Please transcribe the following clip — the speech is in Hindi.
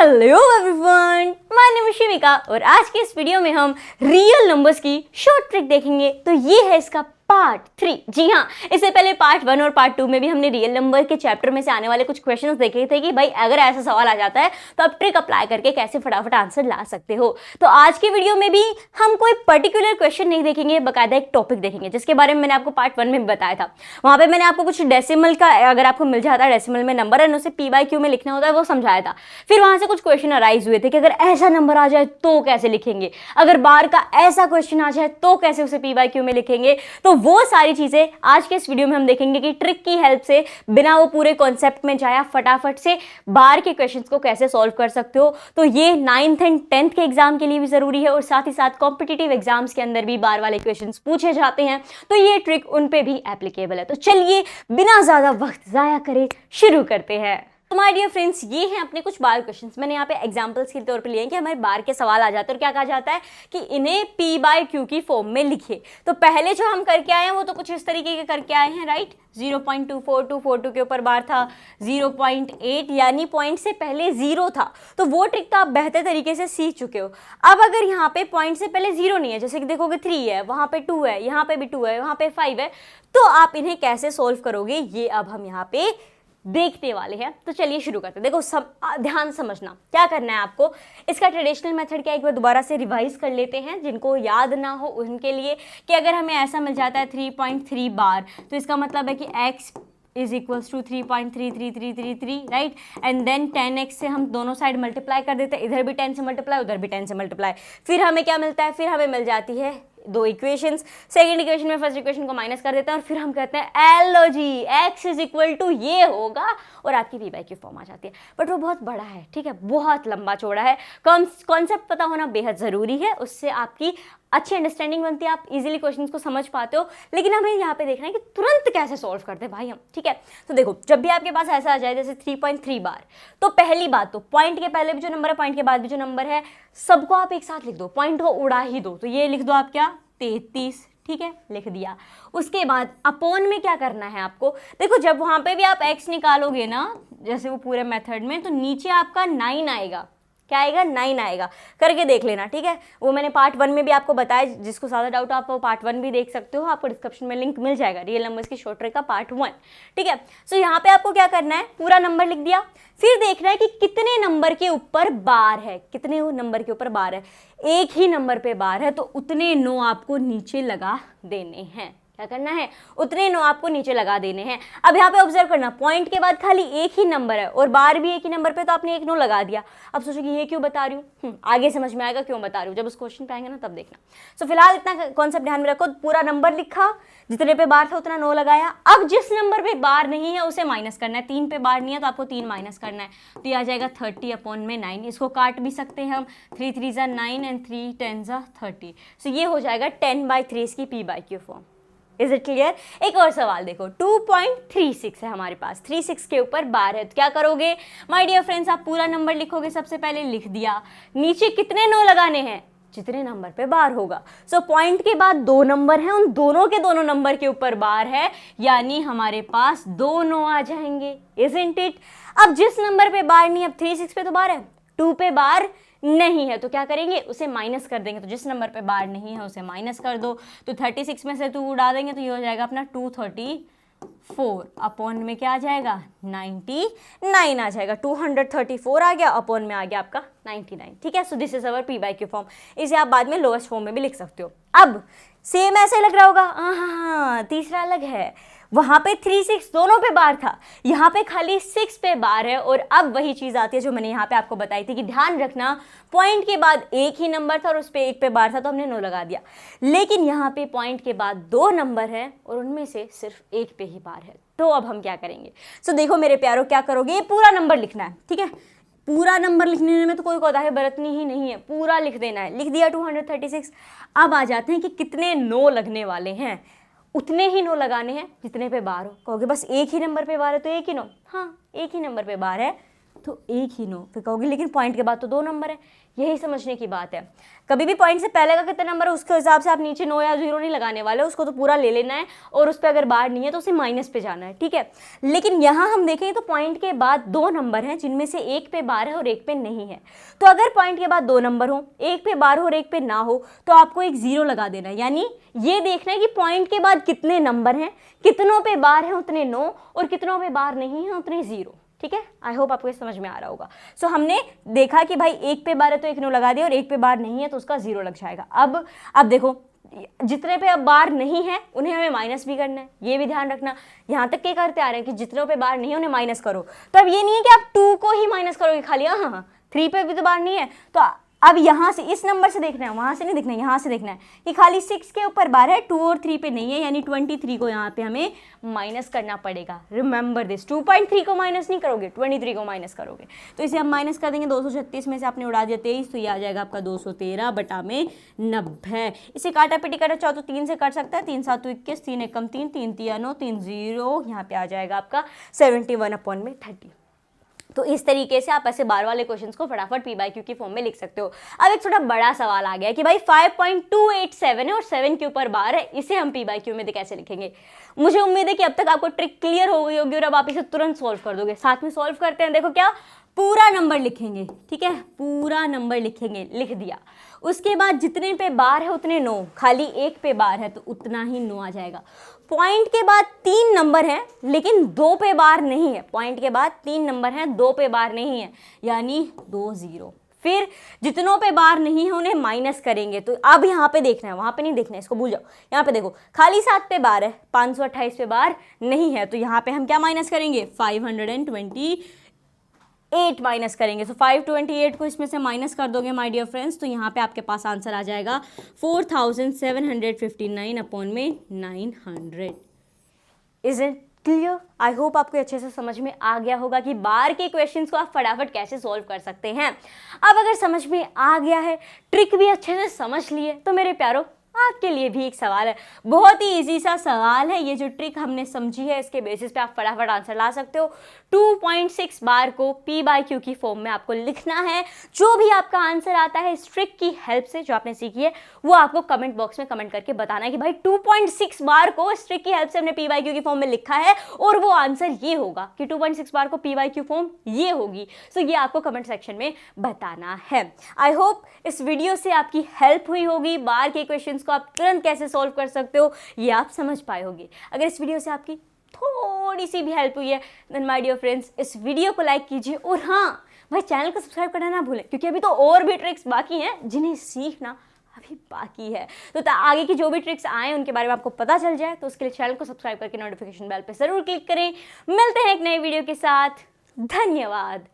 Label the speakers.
Speaker 1: Hello everyone, my name is Shivika और आज के इस वीडियो में हम रियल नंबर्स की शॉर्ट ट्रिक देखेंगे। तो ये है इसका पार्ट 3। जी हाँ, इससे पहले पार्ट 1 और पार्ट 2 में भी हमने रियल नंबर के चैप्टर में से आने वाले कुछ क्वेश्चंस देखे थे कि भाई अगर ऐसा सवाल आ जाता है तो आप ट्रिक अप्लाई करके कैसे फटाफट आंसर ला सकते हो। तो आज की वीडियो में भी हम कोई पर्टिकुलर क्वेश्चन नहीं देखेंगे, बाकायदा एक टॉपिक देखेंगे जिसके बारे में मैंने आपको पार्ट 1 में भी बताया था। वहां पर मैंने आपको कुछ डेसिमल का, अगर आपको मिल जाता है डेसिमल में नंबर है उसे p/q में लिखना होता है, वो समझाया था। फिर वहां से कुछ क्वेश्चन अराइज हुए थे कि अगर ऐसा नंबर आ जाए तो कैसे लिखेंगे, अगर बार का ऐसा क्वेश्चन आ जाए तो कैसे उसे p/q में लिखेंगे। तो वो सारी चीजें आज के इस वीडियो में हम देखेंगे कि ट्रिक की हेल्प से बिना वो पूरे कॉन्सेप्ट में जाया फटाफट से बार के क्वेश्चंस को कैसे सॉल्व कर सकते हो। तो ये 9th एंड 10th के एग्जाम के लिए भी जरूरी है और साथ ही साथ कॉम्पिटिटिव एग्जाम्स के अंदर भी बार वाले क्वेश्चंस पूछे जाते हैं, तो ये ट्रिक उन पे भी एप्लीकेबल है। तो चलिए बिना ज्यादा वक्त जाया करे शुरू करते हैं। तो माय डियर फ्रेंड्स, ये हैं अपने कुछ बार क्वेश्चंस। मैंने यहाँ पे एग्जांपल्स के तौर पे लिए हैं कि हमारे बार के सवाल आ जाते हैं और क्या कहा जाता है कि इन्हें p/q की फॉर्म में लिखे। तो पहले जो हम करके आए हैं वो तो कुछ इस तरीके के करके आए हैं, राइट। 0.24242 के ऊपर बार था, 0.8 यानी पॉइंट से पहले 0 था, तो वो ट्रिक तो आप बेहतर तरीके से सीख चुके हो। अब अगर यहाँ पे पॉइंट से पहले 0 नहीं है, जैसे कि देखोगे 3 है, वहाँ पे 2 है, यहाँ पे भी 2 है, वहाँ पे 5 है, तो आप इन्हें कैसे सोल्व करोगे ये अब हम यहाँ पे देखने वाले हैं। तो चलिए शुरू करते हैं। देखो ध्यान समझना क्या करना है आपको। इसका ट्रेडिशनल मेथड क्या, एक बार दोबारा से रिवाइज कर लेते हैं जिनको याद ना हो उनके लिए, कि अगर हमें ऐसा मिल जाता है 3.3 बार, तो इसका मतलब है कि x is equals to 3.33333, right. And then 10x से हम दोनों साइड मल्टीप्लाई कर देते हैं, इधर भी 10 से मल्टीप्लाई उधर भी 10 से मल्टीप्लाई। फिर हमें क्या मिलता है, फिर हमें मिल जाती है दो इक्वेशंस। सेकंड इक्वेशन में फर्स्ट इक्वेशन को माइनस कर देते हैं और फिर हम कहते हैं L G x is equal to ये होगा और आपकी p/q फॉर्म आ जाती है। बट वो बहुत बड़ा है, ठीक है, बहुत लंबा चौड़ा है। कॉन्सेप्ट पता होना बेहद ज़रूरी है, उससे आपकी अच्छी अंडरस्टैंडिंग बनती है, आप इजीली क्वेश्चंस को समझ पाते हो। लेकिन हमें यहाँ पे देखना है कि तुरंत कैसे सॉल्व करते हैं भाई हम, ठीक है। तो देखो जब भी आपके पास ऐसा आ जाए जैसे 3.3 बार, तो पहली बात तो पॉइंट के पहले भी जो नंबर है, पॉइंट के बाद भी जो नंबर है, सबको आप एक साथ लिख दो, पॉइंट को उड़ा ही दो। तो ये लिख दो आप क्या, 33, ठीक है, लिख दिया। उसके बाद अपॉन में क्या करना है आपको, देखो जब वहां पे भी आप x निकालोगे ना, जैसे वो पूरे मेथड में, तो नीचे आपका 9 आएगा। क्या आएगा, 9 आएगा। करके देख लेना, ठीक है। वो मैंने पार्ट 1 में भी आपको बताया, जिसको ज़्यादा डाउट आप वो पार्ट 1 भी देख सकते हो, आपको डिस्क्रिप्शन में लिंक मिल जाएगा, रियल नंबर्स की शॉर्ट ट्रिक का पार्ट 1, ठीक है। सो यहाँ पे आपको क्या करना है, पूरा नंबर लिख दिया, फिर देखना है कि कितने नंबर के ऊपर बार है, कितने नंबर के ऊपर बार है। एक ही नंबर पे बार है तो उतने 9 आपको नीचे लगा देने हैं। क्या करना है, उतने 9 आपको नीचे लगा देने हैं। अब यहाँ पे ऑब्जर्व करना, पॉइंट के बाद खाली एक ही नंबर है और बार भी एक ही नंबर पे, तो आपने एक 9 लगा दिया। अब सोचो कि ये क्यों बता रही हूँ, आगे समझ में आएगा क्यों बता रही हूँ, जब उस क्वेश्चन पे आएंगे ना तब देखना। सो फिलहाल इतना कॉन्सेप्ट ध्यान में रखो, पूरा नंबर लिखा, जितने पे बार था उतना 9 लगाया। अब जिस नंबर पे बार नहीं है उसे माइनस करना है। 3 पे बार नहीं है तो आपको 3 माइनस करना है, तो ये आ जाएगा 30/9। इसको काट भी सकते हैं हम, 3 3 ज़ा 9 एंड 3 10 ज़ा 30। सो ये हो जाएगा 10/3 इसकी p/q form. Is it clear. एक और सवाल देखो, 2.36 है हमारे पास, 36 के ऊपर बार है, तो क्या करोगे माय डियर फ्रेंड्स, आप पूरा नंबर लिखोगे। सबसे पहले लिख दिया, नीचे कितने 9 लगाने हैं, जितने नंबर पे बार होगा। सो पॉइंट के बाद 2 नंबर हैं, उन दोनों के दोनों नंबर के ऊपर बार है, यानी हमारे पास 2 9 आ जाएंगे, इजंट इट। अब जिस नंबर पे बार नहीं, अब 36 पे तो बार है, 2 पे बार नहीं है, तो क्या करेंगे, उसे माइनस कर देंगे। तो जिस नंबर पे बार नहीं है उसे माइनस कर दो, तो 36 में से 2 उड़ा देंगे तो ये हो जाएगा अपना 234। अपॉन में क्या आ जाएगा, 99 आ जाएगा। 234 आ गया, अपॉन में आ गया आपका 99, ठीक है। So this is our p/q form. इसे आप बाद में लोएस्ट फॉर्म में भी लिख सकते हो। अब सेम ऐसे लग रहा होगा, हाँ तीसरा अलग है, वहां पे 3 6 दोनों पे बार था, यहाँ पे खाली 6 पे बार है। और अब वही चीज आती है जो मैंने यहाँ पे आपको बताई थी कि ध्यान रखना, पॉइंट के बाद एक ही नंबर था और उस पे एक पे बार था तो हमने 9 लगा दिया। लेकिन यहाँ पे पॉइंट के बाद 2 नंबर है और उनमें से सिर्फ एक पे ही बार है, तो अब हम क्या करेंगे। सो देखो मेरे प्यारो, क्या करोगे, ये पूरा नंबर लिखना है, ठीक है। पूरा नंबर लिखने में तो कोई कोताही बरतनी ही नहीं है, पूरा लिख देना है। लिख दिया 236। अब आ जाते हैं कि कितने 9 लगने वाले हैं, उतने ही 9 लगाने हैं जितने पे बार हो। कहोगे बस एक ही नंबर पे बार है तो एक ही 9, हाँ एक ही नंबर पे बार है, तो एक ही नो, फिर कहोगे लेकिन पॉइंट के बाद तो 2 नंबर है। यही समझने की बात है, कभी भी पॉइंट से पहले का कितना नंबर है उसके हिसाब से आप नीचे नो या 0 नहीं लगाने वाले, उसको तो पूरा ले लेना है और उस पर अगर बार नहीं है तो उसे माइनस पे जाना है, ठीक है। लेकिन यहाँ हम देखें तो पॉइंट के बाद 2 नंबर हैं जिनमें से एक पे बार है और एक पे नहीं है। तो अगर पॉइंट के बाद 2 नंबर हो, एक पे बार हो और एक पे ना हो, तो आपको एक 0 लगा देना है। यानी ये देखना है कि पॉइंट के बाद कितने नंबर हैं, कितनों पे बार है उतने नो और कितनों पे बार नहीं है उतने 0, ठीक है। आई होप आपको ये समझ में आ रहा होगा। सो हमने देखा कि भाई एक पे बार है तो एक नो लगा दिया और एक पे बार नहीं है तो उसका 0 लग जाएगा। अब देखो जितने पे अब बार नहीं है उन्हें हमें माइनस भी करना है, ये भी ध्यान रखना। यहाँ तक क्या करते आ रहे हैं कि जितनों पे बार नहीं है उन्हें माइनस करो, तो अब ये नहीं है कि आप 2 को ही माइनस करोगे खाली, हाँ 3 पे भी तो बार नहीं है। तो अब यहाँ से इस नंबर से देखना है, वहाँ से नहीं देखना है, यहाँ से देखना है कि खाली 6 के ऊपर बार है, 2 और 3 पे नहीं है, यानी 23 को यहाँ पे हमें माइनस करना पड़ेगा। रिमेंबर दिस, 2.3 को माइनस नहीं करोगे, 23 को माइनस करोगे। तो इसे हम माइनस कर देंगे, 236 में से आपने उड़ा दिया 23, तो ये आ जाएगा आपका 213 बटा में 90। इसे काटा पिटी करना चाहो तो 3 से काट सकता है, 3 7 21, 3 1 कम 3, 3 3 9, 3 0, यहाँ पे आ जाएगा आपका 71/30। तो इस तरीके से आप ऐसे बार वाले क्वेश्चंस को फटाफट p/q की फॉर्म में लिख सकते हो। अब एक थोड़ा बड़ा सवाल आ गया कि भाई 5.287 है और 7 के ऊपर बार है, इसे हम p/q में कैसे लिखेंगे। मुझे उम्मीद है कि अब तक आपको ट्रिक क्लियर हो गई होगी और अब आप इसे तुरंत सॉल्व कर दोगे। साथ में सॉल्व करते हैं, देखो क्या पूरा नंबर लिखेंगे, ठीक है, पूरा नंबर लिखेंगे, लिख दिया। उसके बाद जितने पे बार है उतने नो, खाली एक पे बार है तो उतना ही नो आ जाएगा। पॉइंट के बाद 3 नंबर हैं लेकिन 2 पे बार नहीं है, पॉइंट के बाद 3 नंबर हैं 2 पे बार नहीं है, यानी 2 0। फिर जितनों पे बार नहीं है उन्हें माइनस करेंगे। तो अब यहाँ पे देखना है, वहाँ पे नहीं देखना है, इसको भूल जाओ। यहाँ पे देखो खाली 7 पे बार है, 528 पे बार नहीं है, तो यहाँ पे हम क्या माइनस करेंगे, 528 माइनस करेंगे। तो 528 को इसमें से माइनस कर दोगे माय डियर फ्रेंड्स, तो यहाँ पे आपके पास आंसर आ जाएगा 4759/900। Is it clear? I hope आपको अच्छे से समझ में आ गया होगा कि बार के क्वेश्चंस को आप फटाफट कैसे सॉल्व कर सकते हैं। अब अगर समझ में आ गया है, ट्रिक भी अच्छे से समझ लिए, तो मेरे प्यारो आपके लिए भी एक सवाल है, बहुत ही इजी सा सवाल है। ये जो ट्रिक हमने समझी है इसके बेसिस पे आप फटाफट आंसर ला सकते हो। 2.6 बार को p/q की फॉर्म में आपको लिखना है। जो भी आपका आंसर आता है इस ट्रिक की हेल्प से जो आपने सीखी है वो आपको कमेंट बॉक्स में कमेंट करके बताना है कि भाई 2.6 बार को इस ट्रिक की हेल्प से हमने p/q की फॉर्म में लिखा है और वो आंसर ये होगा कि 2.6 बार को p/q फॉर्म ये होगी। सो ये आपको कमेंट सेक्शन में बताना है। आई होप इस वीडियो से आपकी हेल्प हुई होगी, बार के क्वेश्चंस को आप तुरंत कैसे सॉल्व कर सकते हो ये आप समझ पाए होंगे। अगर इस वीडियो से आपकी थोड़ी सी भी हेल्प हुई है देन माय डियर फ्रेंड्स इस वीडियो को लाइक कीजिए और हाँ भाई चैनल को सब्सक्राइब करना ना भूलें, क्योंकि अभी तो और भी ट्रिक्स बाकी हैं जिन्हें सीखना अभी बाकी है। तो आगे की जो भी ट्रिक्स आए उनके बारे में आपको पता चल जाए तो उसके लिए चैनल को सब्सक्राइब करके नोटिफिकेशन बेल पे जरूर क्लिक करें। मिलते हैं एक नए वीडियो के साथ, धन्यवाद।